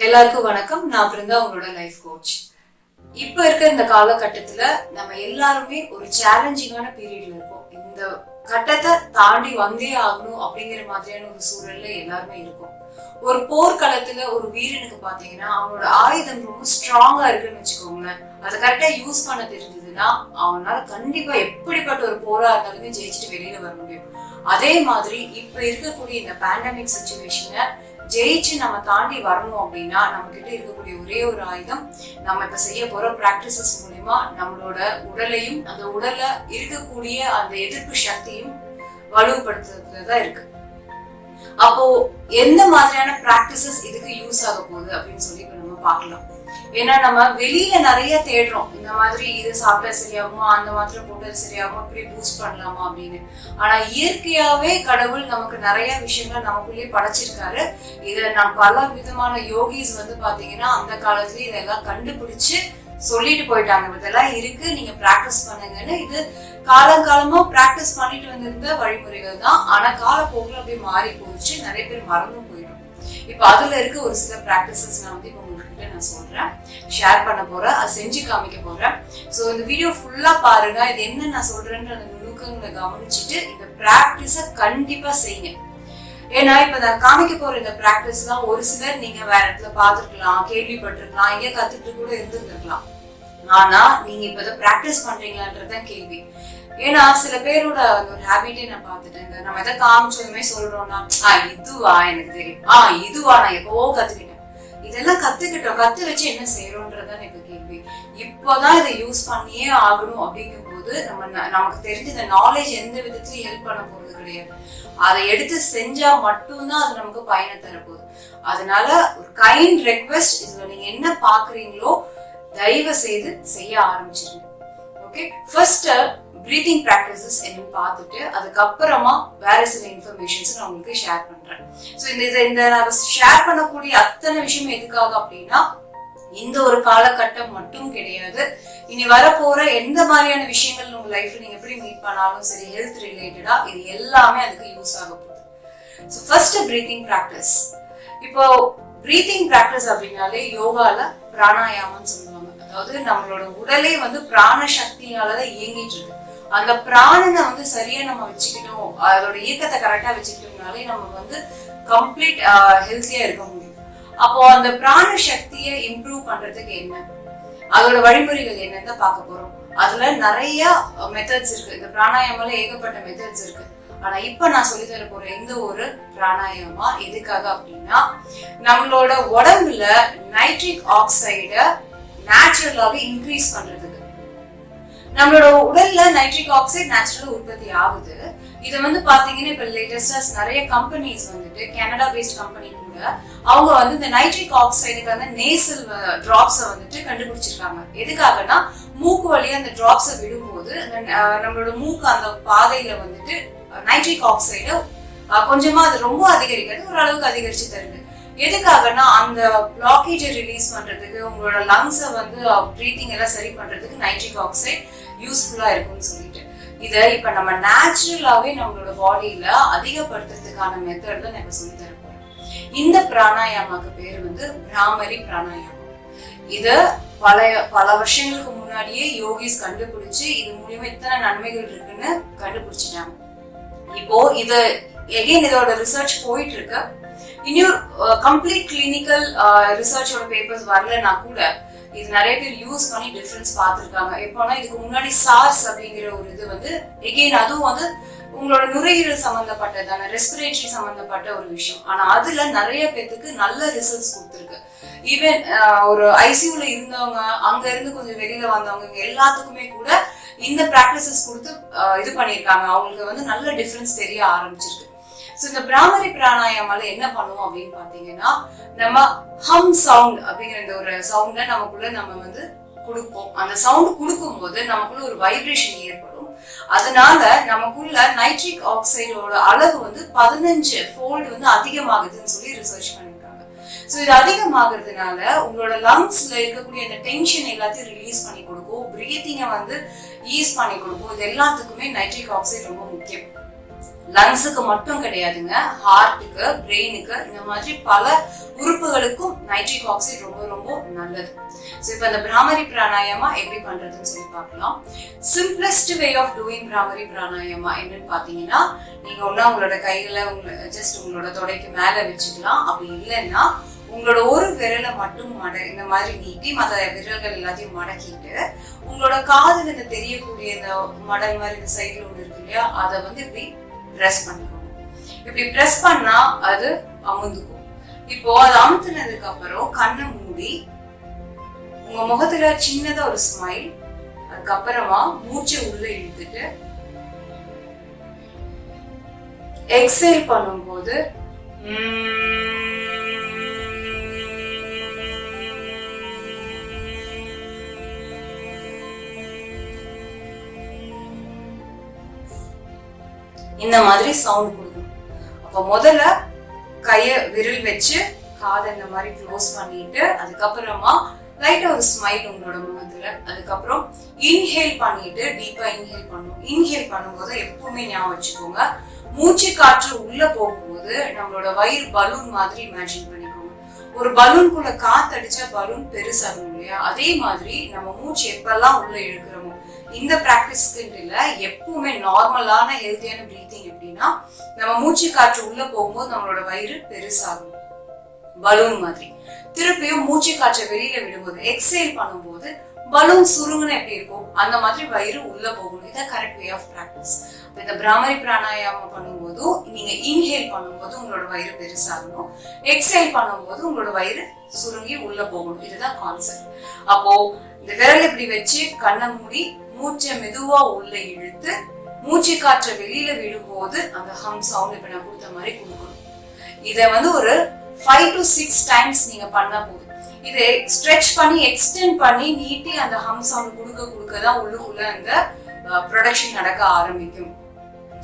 எல்லாருக்கும் வணக்கம். நான் பிருந்தா, உங்களோட லைஃப் கோச். இப்ப இருக்க இந்த காலகட்டத்துல நம்ம எல்லாருமே ஒரு சேலஞ்சிங்கான பீரியட்ல இருக்கோம். இந்த கட்டத்தை தாண்டி வந்தே ஆகணும் அப்படிங்கிற மாதிரியான ஒரு சூழல்ல எல்லாருமே இருக்கும். ஒரு போர்க்களத்துல ஒரு வீரனுக்கு பாத்தீங்கன்னா அவனோட ஆயுதம் ரொம்ப ஸ்ட்ராங்கா இருக்குன்னு வச்சுக்கோங்களேன். அதை கரெக்டா யூஸ் பண்ண தெரிஞ்சதுன்னா அவனால கண்டிப்பா எப்படிப்பட்ட ஒரு போரா இருந்தாலுமே ஜெயிச்சுட்டு வெளியில வர முடியும். அதே மாதிரி இப்ப இருக்கக்கூடிய இந்த பேண்டமிக் சிச்சுவேஷனை ஜெயிச்சு நம்ம தாண்டி வரணும் அப்படின்னா நம்ம கிட்ட இருக்கக்கூடிய ஒரே ஒரு ஆயுதம் நம்ம இப்ப செய்ய போற பிராக்டிசஸ் மூலமா நம்மளோட உடலையும் அந்த உடல்ல இருக்கக்கூடிய அந்த எதிர்ப்பு சக்தியும் வலுப்படுத்துறதுலதான் இருக்கு. அப்போ எந்த மாதிரியான பிராக்டிசஸ் இதுக்கு யூஸ் ஆக போகுது அப்படின்னு சொல்லி இப்ப நம்ம பார்க்கலாம். ஏன்னா நம்ம வெளியில நிறைய தேடுறோம், இந்த மாதிரி இது சாப்பிட்டா சரியாகுமா, அந்த மாத்திரை போட்டது சரியாகுமா, இப்படி பூஸ்ட் பண்ணலாமா அப்படின்னு. ஆனா இயற்கையாவே கடவுள் நமக்கு நிறைய விஷயங்கள் நமக்குள்ளேயே படைச்சிருக்காரு. இத நான் பல விதமான யோகிஸ் பாத்தீங்கன்னா அந்த காலத்துலயே இதெல்லாம் கண்டுபிடிச்சு சொல்லிட்டு போயிட்டாங்க, இதெல்லாம் இருக்கு, நீங்க பிராக்டிஸ் பண்ணுங்கன்னு. இது காலங்காலமா பிராக்டிஸ் பண்ணிட்டு வந்திருந்த வழிமுறைகள் தான். ஆனா காலப்போக்கில் அப்படியே மாறி போயிடுச்சு, நிறைய பேர் மறந்தும் போயிடும். இப்ப அதுல இருக்க ஒரு சில பிராக்டிசஸ் நான் இப்ப உங்ககிட்ட நான் சொல்றேன், ஷேர் பண்ண போறேன், அதை செஞ்சு காமிக்க போறேன். சோ இந்த வீடியோ ஃபுல்லா பாருங்க. இது என்ன நான் சொல்றேன்ற அந்த நுணுக்கங்களை கவனிச்சுட்டு இந்த பிராக்டிஸ கண்டிப்பா செய்யுங்க. ஏன்னா இப்ப நான் காமிக்க போற இந்த பிராக்டிஸ் எல்லாம் ஒரு சிலர் நீங்க வேற இடத்துல பாத்துருக்கலாம், கேள்விப்பட்டிருக்கலாம், எங்க கத்துட்டு கூட இருந்துருக்கலாம். ஆனா நீங்க இப்ப இதை பிராக்டிஸ் பண்றீங்களான்றதுதான் கேள்வி. ஏன்னா சில பேரோட ஒரு ஹேபிட்டே நான் பாத்துட்டேங்க. நம்ம எதை காமிச்சதுமே சொல்றோம்னா, இதுவா எனக்கு தெரியும், இதுவா நான் எப்பவோ கத்துக்கிட்டேன், இதெல்லாம் கத்துக்கிட்டோம், கத்து வச்சு என்ன செய்யறோம்ன்றதான் இப்ப கேள்வி. இப்போதான் இதை யூஸ் பண்ணியே ஆகணும் அப்படிங்கும் போது நமக்கு தெரிஞ்ச இந்த நாலேஜ் எந்த விதத்துலயும் ஹெல்ப் பண்ண போறது கிடையாது. அதை எடுத்து செஞ்சா மட்டும்தான் அது நமக்கு பயனை தரப்போகுது. அதனால ஒரு கைண்ட் ரெக்வெஸ்ட், இதுல நீங்க என்ன பாக்குறீங்களோ தயவு செய்து செய்ய ஆரம்பிச்சிருங்க. ஓகே, ஃபர்ஸ்ட் பிரீத்திங் பிராக்டிசஸ் என்னன்னு பார்த்துட்டு அதுக்கப்புறமா வேற சில இன்ஃபர்மேஷன்ஸ் நான் உங்களுக்கு ஷேர் பண்றேன். ஸோ இந்த ஷேர் பண்ணக்கூடிய அத்தனை விஷயம் எதுக்காக அப்படின்னா, இந்த ஒரு காலகட்டம் மட்டும் கிடையாது, இனி வரப்போற எந்த மாதிரியான விஷயங்கள் உங்க லைஃப்ல நீங்க எப்படி மீட் பண்ணாலும் சரி, ஹெல்த் ரிலேட்டடா இது எல்லாமே அதுக்கு யூஸ் ஆக போகுது. So first breathing practice. இப்போ பிரீத்திங் பிராக்டிஸ் அப்படின்னாலே யோகால பிராணாயாமம்னு சொல்லுவாங்க. அதாவது நம்மளோட உடலே பிராண சக்தினாலதான் இயங்கிட்டு இருக்கு. அந்த பிராணனை சரியா நம்ம வச்சுக்கிட்டோம், அதோட இயக்கத்தை கரெக்டா வச்சுக்கிட்டோம்னாலே நம்ம கம்ப்ளீட் ஹெல்த்தியா இருக்க முடியும். அப்போ அந்த பிராண சக்தியை இம்ப்ரூவ் பண்றதுக்கு என்ன, அதோட வழிமுறைகள் என்னன்னு பார்க்க போறோம். அதுல நிறைய மெத்தட்ஸ் இருக்கு. இந்த பிராணாயாமால ஏகப்பட்ட மெத்தட்ஸ் இருக்கு. ஆனா இப்ப நான் சொல்லி தர போற இந்த ஒரு பிராணாயாமா எதுக்காக அப்படின்னா, நம்மளோட உடம்புல நைட்ரிக் ஆக்சைட நேச்சுரலாவே இன்க்ரீஸ் பண்றதுக்கு. நம்மளோட உடல்ல நைட்ரிக் ஆக்சைடு நேச்சுரலா உற்பத்தி ஆகுது. இது பாத்தீங்கன்னா இப்ப லேட்டஸ்டா நிறைய கம்பெனிஸ் கனடா பேஸ்ட் கம்பெனி கூட அவங்க இந்த நைட்ரிக் ஆக்சைடுக்கான நேசல் டிராப்ஸ கண்டுபிடிச்சிருக்காங்க. எதுக்காகனா, மூக்கு வழியா அந்த டிராப்ஸ விடும்போது நம்மளோட மூக்கு அந்த பாதையில நைட்ரிக் ஆக்சைடு கொஞ்சமா அது ரொம்ப அதிகரிக்கிறது, ஓரளவுக்கு அதிகரிச்சு தருது. எதுக்காகனா, அந்த பிளாக்கேஜை ரிலீஸ் பண்றதுக்கு, உங்களோட லங்ஸை பிரீத்திங் எல்லாம் சரி பண்றதுக்கு நைட்ரிக் ஆக்சைடு யூஸ்ஃபுல்லா இருக்கும்னு சொல்லிட்டு இதை இப்ப நம்ம நேச்சுரலாவே நம்மளோட பாடியில அதிகப்படுத்துறதுக்கான மெத்தட் தான் நம்ம சொல்லி தர போறோம். இந்த பிராணாயாமாக்கு பேரு பிராமரி பிராணாயாமம். இத பல வருஷங்களுக்கு முன்னாடியே யோகிஸ் கண்டுபிடிச்சு இது மூலியமா இத்தனை நன்மைகள் இருக்குன்னு கண்டுபிடிச்சிட்டாங்க. இப்போ இதோட ரிசர்ச் போயிட்டு இருக்கு. இன்னும் கம்ப்ளீட் கிளினிக்கல் ரிசர்ச்சோட பேப்பர்ஸ் வரலன்னா கூட இது நிறைய பேர் யூஸ் பண்ணி டிஃபரன்ஸ் பார்த்துருக்காங்க. எப்போனா, இதுக்கு முன்னாடி சார்ஸ் அப்படிங்கிற ஒரு இது எகெயின் அதுவும் உங்களோட நுரையீரல் சம்பந்தப்பட்டதான ரெஸ்பிரேட்டரி சம்பந்தப்பட்ட ஒரு விஷயம். ஆனா அதுல நிறைய பேருக்கு நல்ல ரிசல்ட்ஸ் கொடுத்துருக்கு. ஈவன் ஒரு ஐசியூல இருந்தவங்க, அங்க இருந்து கொஞ்சம் வெளியில வந்தவங்க எல்லாத்துக்குமே கூட இந்த பிராக்டிசஸ் கொடுத்து இது பண்ணியிருக்காங்க. அவங்களுக்கு நல்ல டிஃபரன்ஸ் தெரிய ஆரம்பிச்சிருக்கு. இந்த பிராமரி பிராணாயாமால என்ன பண்ணுவோம் அப்படின்னு பாத்தீங்கன்னா, நம்ம ஹம் சவுண்ட் அப்படிங்கிற இந்த ஒரு சவுண்ட நமக்குள்ள நம்ம கொடுப்போம். அந்த சவுண்ட் கொடுக்கும் போது நமக்குள்ள ஒரு வைப்ரேஷன் ஏற்படும். அதனால நமக்குள்ள நைட்ரிக் ஆக்சைடோட அளவு 15 ஃபோல்டு அதிகமாகுதுன்னு சொல்லி ரிசர்ச் பண்ணிருக்காங்க. ஸோ இது அதிகமாகிறதுனால உங்களோட லங்ஸ்ல இருக்கக்கூடிய அந்த டென்ஷன் எல்லாத்தையும் ரிலீஸ் பண்ணி கொடுக்கும், பிரீத்திங்கை ஈஸ் பண்ணி கொடுக்கும். இது எல்லாத்துக்குமே நைட்ரிக் ஆக்சைடு ரொம்ப முக்கியம். லங்ஸுக்கு மட்டும் கிடையாதுங்க, ஹார்ட்டுக்கு, பிரெயினுக்கு, இந்த மாதிரி பல உறுப்புகளுக்கும் நைட்ரிக் ஆக்சைடு ரொம்ப ரொம்ப நல்லது. ஸோ இப்போ இந்த பிராமரி பிராணாயாமா எப்படி பண்றதுன்னு சொல்லி பார்க்கலாம். Simplest way of doing Bhramari pranayama என்னன்னு பார்த்தீங்கன்னா, நீங்க ஒன்னா உங்களோட கைகளை ஜஸ்ட் உங்களோட தொடைக்கு மேல வச்சுக்கலாம். அப்படி இல்லைன்னா உங்களோட ஒரு விரலை மட்டும் இந்த மாதிரி நீட்டி மற்ற விரல்கள் எல்லாத்தையும் மடக்கிட்டு உங்களோட காதுல இந்த தெரியக்கூடிய இந்த மடல் மாதிரி இந்த சைடுல ஒன்று இருக்கு இல்லையா, அதை வந்து இப்படி பிரஸ் பண்ணிக்கணும். இப்படி பிரஸ் பண்ணா அது அமுந்துக்கும். இப்போ அது அமுத்துனதுக்கு அப்புறம் கண்ணை மூடி உங்க முகத்துல சின்னதா ஒரு ஸ்மைல், அதுக்கப்புறமா மூச்சை உள்ள இழுத்துட்டு எக்ஸேல் பண்ணும்போது இந்த மாதிரி சவுண்ட் கொடுக்கணும். அப்ப முதல்ல கைய விரல் வச்சு காதை இந்த மாதிரி க்ளோஸ் பண்ணிட்டு அதுக்கப்புறமா லைட்டா ஒரு ஸ்மைல் உங்களோட முகத்துல. அதுக்கப்புறம் இன்ஹேல் பண்ணிட்டு டீப்பா இன்ஹேல் பண்ணணும். இன்ஹேல் பண்ணும்போது எப்பவுமே ஞாபகம் வச்சுக்கோங்க, மூச்சு காற்று உள்ள போகும்போது நம்மளோட வயிறு பலூன் மாதிரி இமேஜின் பண்ணிக்கோங்க. ஒரு பலூனுக்குள்ள காத்து அடிச்சா பலூன் பெருசாகும் இல்லையா, அதே மாதிரி நம்ம மூச்சு எப்பெல்லாம் உள்ள இழுக்கிறோமோ, இந்த பிராக்டிஸ்க்கு இல்ல, எப்பவுமே நார்மலான ஹெல்த்தியான பிரீத்திங் எப்படின்னா, நம்ம மூச்சு காற்று உள்ள போகும்போது நம்மளோட வயிறு பெருசாகும் பலூன் மாதிரி. திருப்பியும் மூச்சு காற்றை வெளியில விடும்போது எக்ஸேல் பண்ணும்போது பலூன் சுருங்குன்னு எப்படி இருக்கும் அந்த மாதிரி வயிறு உள்ள போகணும். இதான் கரெக்ட் வே ஆஃப் பிராக்டிஸ். இந்த பிராமரி பிராணாயாமம் பண்ணும்போது நீங்க இன்ஹேல் பண்ணும்போது உங்களோட வயிறு பெருசாகணும், எக்ஸேல் பண்ணும்போது உங்களோட வயிறு சுருங்கி உள்ள போகணும். இதுதான் கான்செப்ட். அப்போ இந்த விரல் இப்படி வச்சு கண்ணை மூடி மூச்சை மெதுவா உள்ள இழுத்து மூச்சு காற்றை வெளியில விடும்போது அந்த ஹம் சவுண்ட் இப்ப நான் கொடுத்த மாதிரி கொடுக்கணும். இதை வந்து ஒரு 5 to 6 டைம்ஸ் நீங்க பண்ணா போதும். இதை ஸ்ட்ரெச் பண்ணி எக்ஸ்டெண்ட் பண்ணி நீட்டி அந்த ஹம் சவுண்ட் கொடுக்கதான் உள்ளுக்குள்ள அந்த ப்ரொடக்ஷன் நடக்க ஆரம்பிக்கும்.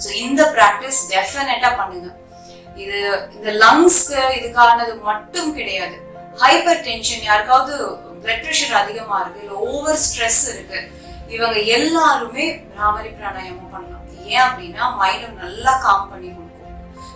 ஸோ இந்த ப்ராக்டிஸ் டெஃபினட்டா பண்ணுங்க. இது இந்த லங்ஸ்க்கு இதுக்கானது மட்டும் கிடையாது. ஹைப்பர் டென்ஷன், யாருக்காவது பிளட் ப்ரெஷர் அதிகமா இருக்கு, இல்லை ஓவர் ஸ்ட்ரெஸ் இருக்கு, இவங்க எல்லாருமே பிராமரி பிராணாயாமம் பண்ணலாம். ஏன் அப்படின்னா மைண்டை நல்லா காம் பண்ணி கொடுக்கும்.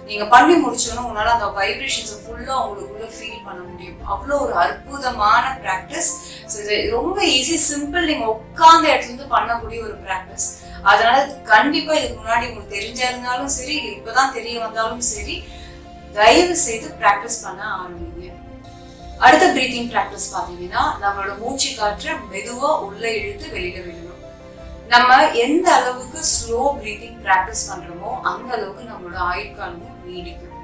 நீங்க பண்ணி முடிச்சோன்னா உங்களால அந்த வைப்ரேஷன்ஸ் ஃபுல்லா உங்களுக்குள்ள ஃபீல் பண்ண முடியும். அவ்வளோ ஒரு அற்புதமான ப்ராக்டிஸ். ஸோ இது ரொம்ப ஈஸி, சிம்பிள், நீங்க உட்கார்ந்த இடத்துல இருந்து பண்ணக்கூடிய ஒரு ப்ராக்டிஸ். அதனால கண்டிப்பா இதுக்கு முன்னாடி உங்களுக்கு தெரிஞ்சா இருந்தாலும் சரி, இல்லை இப்பதான் தெரிய வந்தாலும் சரி, தயவு செய்து ப்ராக்டிஸ் பண்ண ஆரம்பிங்க. அடுத்த பிரீத்திங் ப்ராக்டிஸ் பாத்தீங்கன்னா, நம்மளோட மூச்சு காற்றை மெதுவா உள்ள இழுத்து வெளியில விடணும். நம்ம எந்த அளவுக்கு ஸ்லோ பிரீத்திங் ப்ராக்டிஸ் பண்றோமோ அந்த அளவுக்கு நம்மளோட ஆயுட்காலமும் நீடிக்கும்.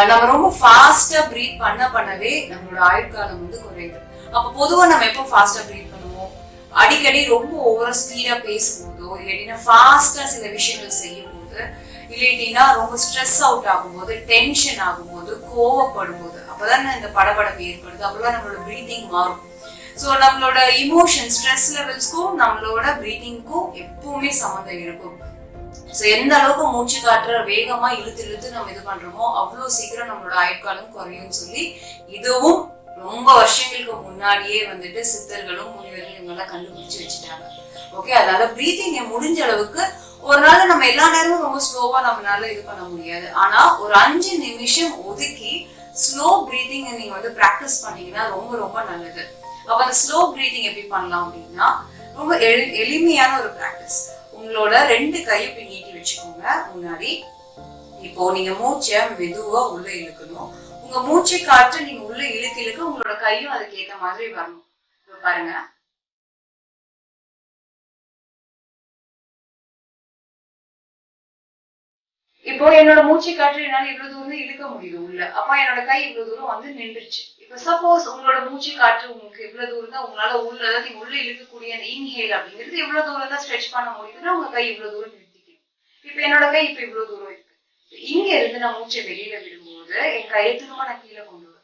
நம்ம ரொம்ப ஃபாஸ்டா பிரீத் பண்ணவே நம்மளோட ஆயுட்காலம் வந்து குறையுது. அப்ப பொதுவா நம்ம எப்போ ஃபாஸ்டா பிரீத் பண்ணுவோம்? அடிக்கடி ரொம்ப ஓவரா ஸ்பீடா பேசும்போதோ, இல்லைன்னா ஃபாஸ்டா சில விஷயங்கள் செய்யும் போது, இல்லைன்னா ரொம்ப ஸ்ட்ரெஸ் அவுட் ஆகும்போது, டென்ஷன் ஆகும்போது, கோவப்படும் போது, அப்பதான் இந்த படபடப்பு ஏற்படுது. அப்பதான் நம்மளோட பிரீத்திங் மாறும். ஸோ நம்மளோட இமோஷன், ஸ்ட்ரெஸ் லெவல்ஸ்க்கும் நம்மளோட பிரீத்திங்க்கும் எப்பவுமே சம்மந்தம் இருக்கும். ஸோ எந்த அளவுக்கு மூச்சு காற்ற வேகமா இழுத்து நம்ம இது பண்றோமோ அவ்வளோ சீக்கிரம் நம்மளோட ஆயுட்காலம் குறையும் சொல்லி இதுவும் ரொம்ப வருஷங்களுக்கு முன்னாடியே வந்துட்டு சித்தர்களும் முனிவர்களும் இவங்கெல்லாம் கண்டுபிடிச்சு வச்சுட்டாங்க. ஓகே, அதனால பிரீத்திங் முடிஞ்ச அளவுக்கு ஒரு நாள் நம்ம எல்லா நேரமும் ரொம்ப ஸ்லோவா நம்மளால இது பண்ண முடியாது. ஆனா ஒரு 5 நிமிஷம் ஒதுக்கி ஸ்லோ பிரீத்திங் நீங்க வந்து பிராக்டிஸ் பண்ணீங்கன்னா ரொம்ப ரொம்ப நல்லது. அப்ப அந்த ஸ்லோ பிரீத்திங் எப்படி பண்ணலாம் அப்படின்னா, ரொம்ப எளிமையான ஒரு பிராக்டிஸ். உங்களோட 2 கையை இப்படி நீட்டி வச்சுக்கோங்க முன்னாடி. இப்போ நீங்க மூச்சை மெதுவா உள்ள இழுக்கணும். உங்க மூச்சை காற்று நீங்க உள்ள இழுக்க உங்களோட கையும் அதுக்கு ஏற்ற மாதிரி வரணும். இப்போ பாருங்க, இப்போ என்னோட மூச்சு காற்று என்னால இவ்வளவு தூரம் இழுக்க முடியுது உள்ள, அப்ப என்னோட கை இவ்வளவு தூரம் வந்து நின்றுச்சு. இப்ப சப்போஸ் உங்களோட மூச்சு காற்று உங்களுக்கு இவ்வளவு தூரம் தான் உங்களால உள்ள, அதாவது நீங்க உள்ள இழுக்கக்கூடிய அந்த இன்ஹேல் அப்படிங்கிறது இவ்வளவு தூரம் தான் ஸ்ட்ரெச் பண்ண முடியுதுன்னா உங்க கை இவ்வளவு தூரம் நிறுத்திக்கணும். இப்ப என்னோட கை இப்ப இவ்வளவு தூரம் இருக்கு. இங்க இருந்து நான் மூச்சை வெளியில விடும்போது என் கையை திரும்ப நான் கீழே கொண்டு வருவேன்.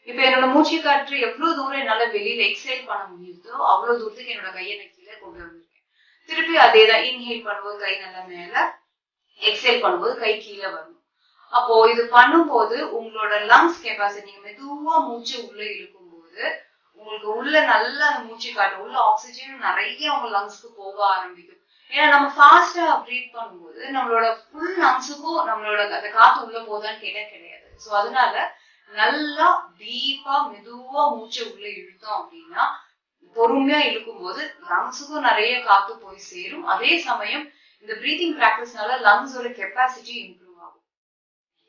இப்ப என்னோட மூச்சு காற்று எவ்வளவு தூரம் என்னால வெளியில எக்ஸேல் பண்ண முடியுதோ அவ்வளவு தூரத்துக்கு என்னோட கையை நான் கீழே கொண்டு வந்திருக்கேன். திருப்பி அதேதான், இன்ஹேல் பண்ணும்போது கை நல்லா மேல, எக்ஸேல் பண்ணும்போது கை கீழே வரணும். அப்போ இது பண்ணும்போது உங்களோட லங்ஸ் கெப்பாசிட்டி, நீங்க மெதுவா மூச்சு உள்ள இழுக்கும் போது உங்களுக்கு உள்ள நல்ல மூச்சு காட்டும், உள்ள ஆக்சிஜன் நிறைய உங்க லங்ஸ்க்கு போக ஆரம்பிக்கும். ஏன்னா நம்ம ஃபாஸ்டா ப்ரீத் பண்ணும்போது நம்மளோட ஃபுல் லங்ஸுக்கும் நம்மளோட அந்த காத்து உள்ள போதான்னு கேட்டா கிடையாது. ஸோ அதனால நல்லா டீப்பா மெதுவா மூச்சை உள்ள இழுத்தோம் அப்படின்னா, பொறுமையா இழுக்கும் போது லங்ஸுக்கும் நிறைய காத்து போய் சேரும். அதே சமயம் இந்த பிரீத்திங் பிராக்டிஸ்னால லங்ஸோட கெப்பாசிட்டி இம்ப்ரூவ் ஆகும்.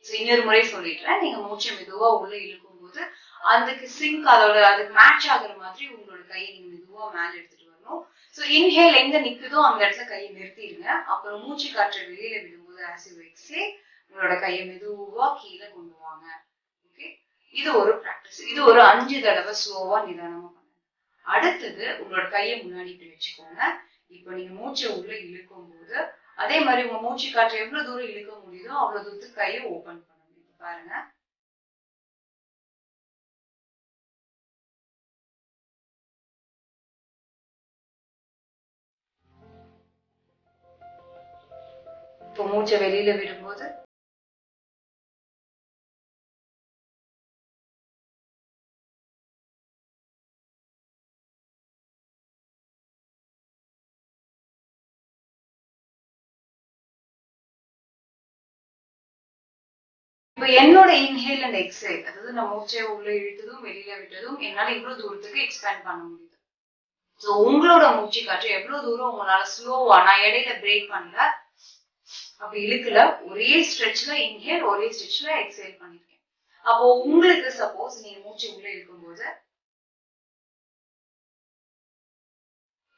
ஸோ இன்னொரு முறை சொல்லிடுறேன், நீங்க மூச்சை மெதுவா உள்ள இழுக்கும் போது அதுக்கு சிங்க் அதுக்கு மேட்ச் ஆகுற மாதிரி உங்களோட கையை நீங்க மெதுவா மேல எடுத்துட்டு வரணும். ஸோ இன்ஹேல் எங்க நிக்குதோ அந்த இடத்துல கையை நிறுத்திடுங்க. அப்புறம் மூச்சு காற்றை வெளியில விடும்போது ஆஸ் யூ எக்ஸேல் உங்களோட கையை மெதுவா கீழே கொண்டு வாங்க. ஓகே, இது ஒரு பிராக்டிஸ். இது ஒரு 5 தடவை ஸ்லோவா நிதானமா பண்ணுங்க. அடுத்தது உங்களோட கையை முன்னாடி வச்சுக்கோங்க. இப்போ நீங்க மூச்சை உள்ள இழுக்கும் போது அதே மாதிரி உங்க மூச்சு காற்றை எவ்வளவு தூரம் இழுக்க முடியுதோ அவ்வளவு தூரத்துக்கு கையை ஓபன் பண்ண முடியும். பாருங்க, இப்போ மூச்சை வெளியில விடும்போது இப்ப என்னோட இன்ஹேல் அண்ட் எக்ஸேல், அதாவது நான் மூச்சை உள்ள இழுத்ததும் வெளியில விட்டதும் என்னால இவ்வளவு தூரத்துக்கு எக்ஸ்பேண்ட் பண்ண முடியுது. ஸோ உங்களோட மூச்சு காற்று எவ்வளவு தூரம் உங்களால ஸ்லோவா, நான் இடையில பிரேக் பண்ணல, அப்படி இழுக்கல, ஒரே ஸ்ட்ரெச்ல இன்ஹேல் ஒரே ஸ்ட்ரெச்ல எக்ஸேல் பண்ணிருக்கேன். அப்போ உங்களுக்கு சப்போஸ் நீங்க மூச்சு உள்ள இழுக்கும் போது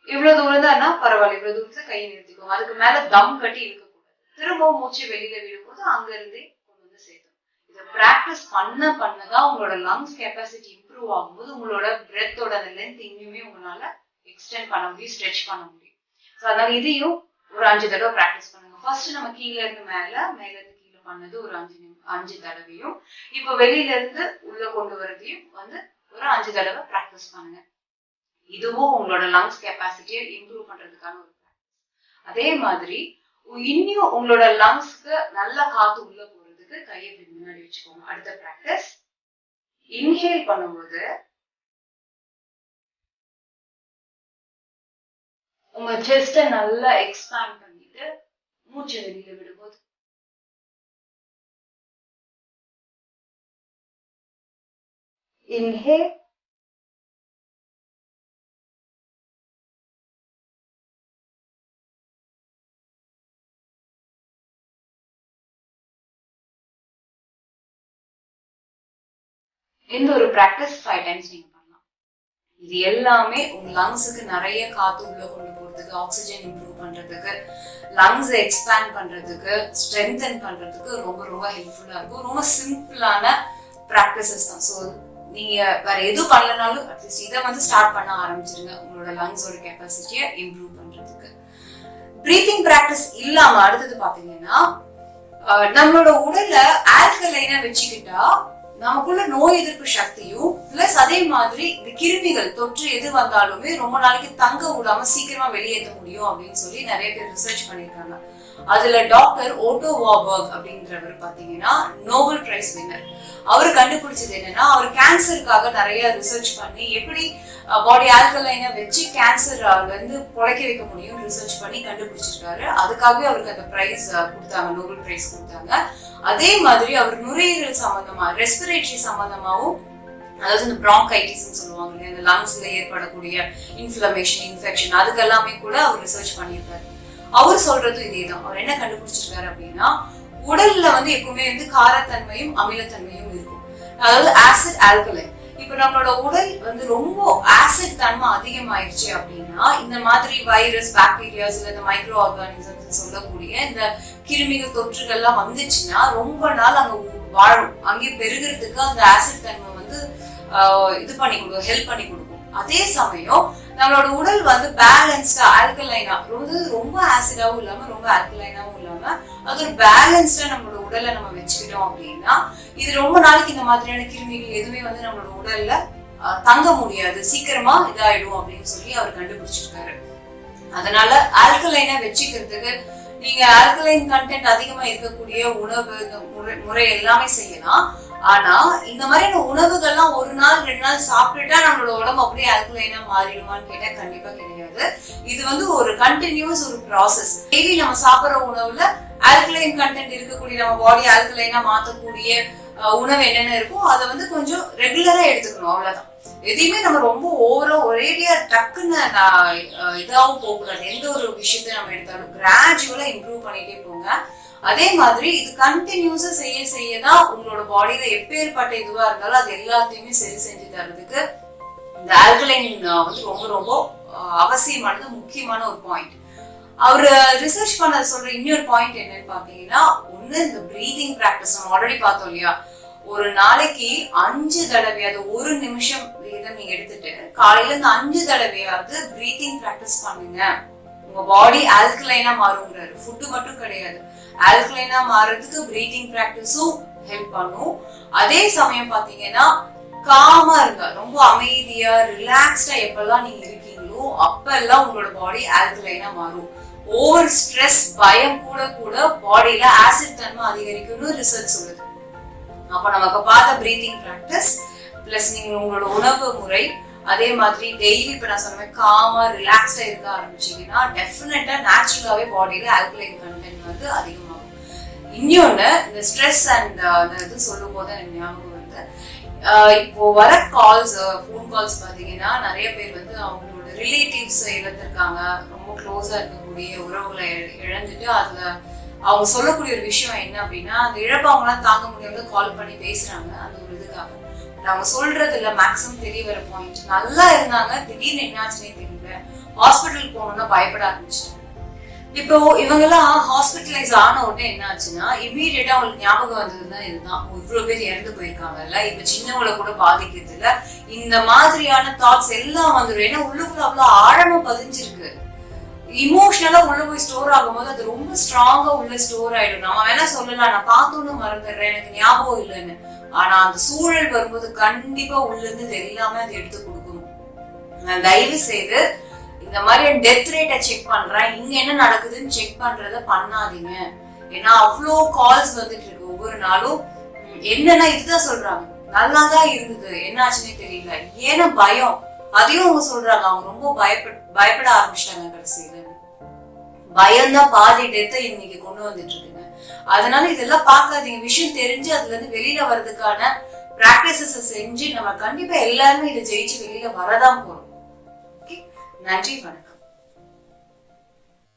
இவ்வளவு தூரம் தான் பரவாயில்ல, இவ்வளவு தூரத்துல கையை நிறுத்திக்கோங்க. அதுக்கு மேல தம் கட்டி இழுக்கக்கூடாது. திரும்பவும் மூச்சு வெளியில விடும்போது அங்க இருந்தே கொண்டு வந்து சேர்த்தோம். இதை பிராக்டிஸ் பண்ணதான் உங்களோட லங்ஸ் கெப்பாசிட்டி இம்ப்ரூவ் ஆகும்போது உங்களோட பிரெத்தோட லென்த் இன்னுமே உங்களால எக்ஸ்டெண்ட் பண்ண முடியும், ஸ்ட்ரெச் பண்ண முடியும். ஸோ அதனால இதையும் ஒரு 5 தடவை பிராக்டிஸ் பண்ணுங்க. ஃபர்ஸ்ட் நம்ம கீழே இருந்து மேல இருந்து கீழே பண்ணது ஒரு 5 தடவையும், இப்போ வெளியில இருந்து உள்ள கொண்டு வரதையும் ஒரு 5 தடவை பிராக்டிஸ் பண்ணுங்க. இதுவும் உங்களோட லங்ஸ் கெப்பாசிட்டியை இம்ப்ரூவ் பண்றதுக்கான ஒரு பிராக்டிஸ். அதே மாதிரி இன்னும் உங்களோட லங்ஸ்க்கு நல்ல காத்து உள்ள போறதுக்கு கையை முன்னாடி வச்சுக்கோங்க. அடுத்த பிராக்டிஸ், இன்ஹேல் பண்ணும்போது உங்க செஸ்ட நல்லா எக்ஸ்பேண்ட் பண்ணிட்டு மூச்சு வெளியில விடும்போது இன்ஹேல், இந்த ஒரு பிராக்டிஸ் 5 டைம்ஸ் நீங்க பண்ணலாம். இது எல்லாமே உங்க லங்ஸுக்கு நிறைய காத்து உள்ள கொண்டு போறதுக்கு, ஆக்சிஜன் இம்ப்ரூவ் பண்றதுக்கு, லங்ஸ் எக்ஸ்பேண்ட் பண்றதுக்கு, ஸ்ட்ரென்தன் பண்றதுக்கு ரொம்ப ரொம்ப ஹெல்ப்ஃபுல்லா இருக்கும். ரொம்ப சிம்பிளான பிராக்டிசஸ் தான். ஸோ நீங்க வேற எதுவும் பண்ணலனாலும் அட்லீஸ்ட் இதை ஸ்டார்ட் பண்ண ஆரம்பிச்சிருங்க, உங்களோட லங்ஸோட கெப்பாசிட்டியை இம்ப்ரூவ் பண்றதுக்கு. பிரீத்திங் பிராக்டிஸ் இல்லாம அடுத்தது பாத்தீங்கன்னா, நம்மளோட உடல்ல ஆல்கலைனா வச்சுக்கிட்டா நமக்குள்ள நோய் எதிர்ப்பு சக்தியும் பிளஸ் அதே மாதிரி இந்த கிருமிகள் தொற்று எது வந்தாலுமே ரொம்ப நாளைக்கு தங்க விடாம சீக்கிரமா வெளியேற்ற முடியும் அப்படின்னு சொல்லி நிறைய பேர் ரிசர்ச் பண்ணிருக்காங்க. அதுல டாக்டர் ஓட்டோ வார்பர்க் அப்படின்றவர் பாத்தீங்கன்னா நோபல் பிரைஸ் வின்னர். அவரு கண்டுபிடிச்சது என்னன்னா, அவர் கேன்சருக்காக நிறைய ரிசர்ச் பண்ணி எப்படி பாடி ஆல்கலைனை வச்சு கேன்சர்ல இருந்து பொழைக்க வைக்க முடியும் ரிசர்ச் பண்ணி கண்டுபிடிச்சிருக்காரு. அதுக்காகவே அவருக்கு அந்த பிரைஸ் கொடுத்தாங்க, நோபல் பிரைஸ் கொடுத்தாங்க. அதே மாதிரி அவர் நுரையீரல் சம்பந்தமா, ரெஸ்பிரேட்டரி சம்பந்தமாவும், அதாவது இந்த பிராங்கைட்டிஸ் சொல்லுவாங்க, இந்த லங்ஸ்ல ஏற்படக்கூடிய இன்ஃப்ளமேஷன், இன்ஃபெக்ஷன், அதுக்கெல்லாமே கூட அவர் ரிசர்ச் பண்ணியிருக்காரு. அவர் சொல்றதும் இதேதான். அவர் என்ன கண்டுபிடிச்சிருக்காரு அப்படின்னா, உடல்ல எப்பவுமே காரத்தன்மையும் அமிலத்தன்மையும் இருக்கும், அதாவது ஆசிட் ஆல்கலைன். இப்ப நம்மளோட உடல் ரொம்ப ஆசிட் தன்மை அதிகமாயிருச்சு அப்படின்னா, இந்த மாதிரி வைரஸ், பாக்டீரியாஸ், இந்த மைக்ரோ ஆர்கானிசம்ஸ் சொல்லக்கூடிய இந்த கிருமிகள் தொற்றுகள்லாம் வந்துச்சுன்னா ரொம்ப நாள் அங்க வாழும். அங்கே பெருகிறதுக்கு அந்த ஆசிட் தன்மை இது பண்ணி கொடுக்கும், ஹெல்ப் பண்ணி கொடுக்கும். அதே சமயம் நம்மளோட உடல் பேலன்ஸ்டா ஆல்கலைனா, ரொம்ப ஆசிடாவும் இல்லாம ரொம்ப ஆல்கலைனாவும் இல்லாம அது ஒரு பேலன்ஸ்டா நம்மளோட உடலை நம்ம வச்சுக்கிட்டோம் அப்படின்னா, இது ரொம்ப நாளைக்கு இந்த மாதிரியான கிருமிகள் எதுவுமே நம்மளோட உடல்ல தங்க முடியாது, சீக்கிரமா இதாயிடும் அப்படின்னு சொல்லி அவர் கண்டுபிடிச்சிருக்காரு. அதனால ஆல்கலைனை வச்சுக்கிறதுக்கு நீங்க ஆல்கலைன் கண்டென்ட் அதிகமா இருக்கக்கூடிய உணவு முறை எல்லாமே செய்யலாம். ஆனா இந்த மாதிரியான உணவுகள்லாம் ஒரு நாள் 2 நாள் சாப்பிட்டுட்டா நம்மளோட உடம்பு அப்படியே ஆல்கலைனா மாறிடுமான்னு கேட்டா கண்டிப்பா கிடையாது. இது வந்து ஒரு கண்டினியூஸ் ஒரு ப்ராசஸ். டெய்லி நம்ம சாப்பிடுற உணவுல ஆல்கலைன் கண்டென்ட் இருக்கக்கூடிய நம்ம பாடி ஆல்கலைனா மாத்தக்கூடிய உணவு என்னென்ன இருக்கோ அதை வந்து கொஞ்சம் ரெகுலரா எடுத்துக்கணும், அவ்வளவுதான். எதையுமே நம்ம ரொம்ப ஓவரா ஒரேடியா டக்குன்னு இதாகவும் போகக்கூடாது. எந்த ஒரு விஷயத்த நம்ம எடுத்தாலும் கிராஜுவலா இம்ப்ரூவ் பண்ணிட்டே போங்க. அதே மாதிரி இது கண்டினியூஸா செய்ய செய்யதான் உங்களோட பாடியில எப்பேற்பட்ட இதுவா இருந்தாலும் அது எல்லாத்தையுமே சரி செஞ்சு தர்றதுக்கு இந்த ஆல்கலைன் வந்து ரொம்ப ரொம்ப அவசியமானது, முக்கியமான ஒரு பாயிண்ட். அவரு ரிசர்ச் பண்ண சொல்ற இன்னொரு பாயிண்ட் என்னன்னு பாத்தீங்கன்னா, ஒண்ணு இந்த பிரீதிங் பிராக்டிஸ். நம்ம ஆல்ரெடி பார்த்தோம் இல்லையா, ஒரு நாளைக்கு 5 தடவையாவது 1 நிமிஷம் வீதம் நீங்க எடுத்துட்டு காலையில இருந்து 5 தடவையாவது பிரீதிங் பிராக்டிஸ் பண்ணுங்க. உங்க பாடி ஆல்கலைனா மாறுங்கிறாரு. ஃபுட்டு மட்டும் கிடையாது, ஆல்கலைனா மாறுறதுக்கு பிரீதிங் பிராக்டிஸும் ஹெல்ப் பண்ணும். அதே சமயம் பாத்தீங்கன்னா காமா இருங்க, ரொம்ப அமைதியா ரிலாக்ஸ்டா எப்பெல்லாம் நீங்க இருக்கீங்களோ அப்பெல்லாம் உங்களோட பாடி ஆல்கலைனா மாறும். ஓவர் ஸ்ட்ரெஸ் பயம் கூட கூட பாடியில ஆசிட் தன்மை அதிகரிக்கும்னு ரிசர்ச் சொல்லுது. அப்ப நமக்கு பார்த்த பிரீதிங் பிராக்டிஸ் பிளஸ் நீங்க உங்களோட உணவு முறை, அதே மாதிரி டெய்லி இப்ப நான் சொன்ன காமா ரிலாக்ஸ்டா இருக்க ஆரம்பிச்சீங்கன்னா டெஃபினட்டா நேச்சுரலாவே பாடியில ஆல்கலைன் கண்டென்ட் வந்து அதிகமாகும். இன்னொன்னு இந்த ஸ்ட்ரெஸ் அண்ட் இது சொல்லும் போது எனக்கு ஞாபகம் வருது, இப்போ வர கால்ஸ் ஃபோன் கால்ஸ் பாத்தீங்கன்னா நிறைய பேர் வந்து அவங்களோட ரிலேட்டிவ்ஸ் இழந்திருக்காங்க, ரொம்ப க்ளோஸா இருக்கக்கூடிய உறவுகளை இழந்துட்டு அதுல அவங்க சொல்லக்கூடிய ஒரு விஷயம் என்ன அப்படின்னா, அந்த இழப்பு அவங்களாம் தாங்க முடியாம கால் பண்ணி பேசுறாங்க அந்த ஒரு இதுக்காக. அவங்க சொல்றது இல்ல மேக்ஸிமம் தெரிய வர பாயிண்ட், நல்லா இருந்தாங்க திடீர்னு என்னாச்சுன்னே தெரியல, ஹாஸ்பிட்டல் போகணும்னா பயப்பட ஆரம்பிச்சிட்டாங்க. இப்போ இவங்க எல்லாம் ஹாஸ்பிட்டலைஸ் ஆன உடனே என்ன ஆச்சுன்னா இமீடியட்டா அவங்களுக்கு ஞாபகம் வந்ததுன்னா இதுதான், இவ்வளவு பேர் இறந்து போயிருக்காங்கல்ல, இப்ப சின்னவங்களை கூட பாதிக்கிறது இல்ல, இந்த மாதிரியான தாட்ஸ் எல்லாம் வந்துடும். ஏன்னா உள்ளுக்குள்ள அவ்வளவு ஆழமா பதிஞ்சிருக்கு. இமோஷனலா உள்ள போய் ஸ்டோர் ஆகும் போது அது ரொம்ப ஸ்ட்ராங்கா உள்ள ஸ்டோர் ஆயிடும். நம்ம வேணா சொல்லலாம் நான் பார்த்தோன்னு மறந்துடுறேன், எனக்கு ஞாபகம் இல்லைன்னு. ஆனா அந்த சூழல் வரும்போது கண்டிப்பா உள்ள இருந்து இது எல்லாமே அது எடுத்து கொடுக்கணும். நான் தயவு செய்து இந்த மாதிரி டெத் ரேட்டை செக் பண்றேன், இங்க என்ன நடக்குதுன்னு செக் பண்றத பண்ணாதீங்க. ஏன்னா அவ்வளோ கால்ஸ் வந்துட்டு இருக்கு ஒவ்வொரு நாளும். என்னன்னா இதுதான் சொல்றாங்க, நல்லாதான் இருந்தது என்னாச்சுன்னே தெரியல, ஏன்னா பயம், அதையும் அவங்க சொல்றாங்க. அவங்க ரொம்ப பயப்பட ஆரம்பிச்சிட்டாங்க. கடைசியில பயம்தான் பாதி டெத்தை இன்னைக்கு கொண்டு வந்துட்டு இருக்குங்க. அதனால இதெல்லாம் பார்க்காதீங்க. விஷயம் தெரிஞ்சு அதுல இருந்து வெளியில வர்றதுக்கான பிராக்டிசஸ் செஞ்சு நம்ம கண்டிப்பா எல்லாருமே இதை ஜெயிச்சு வெளியில வரதான் போறோம். நன்றி, வணக்கம்.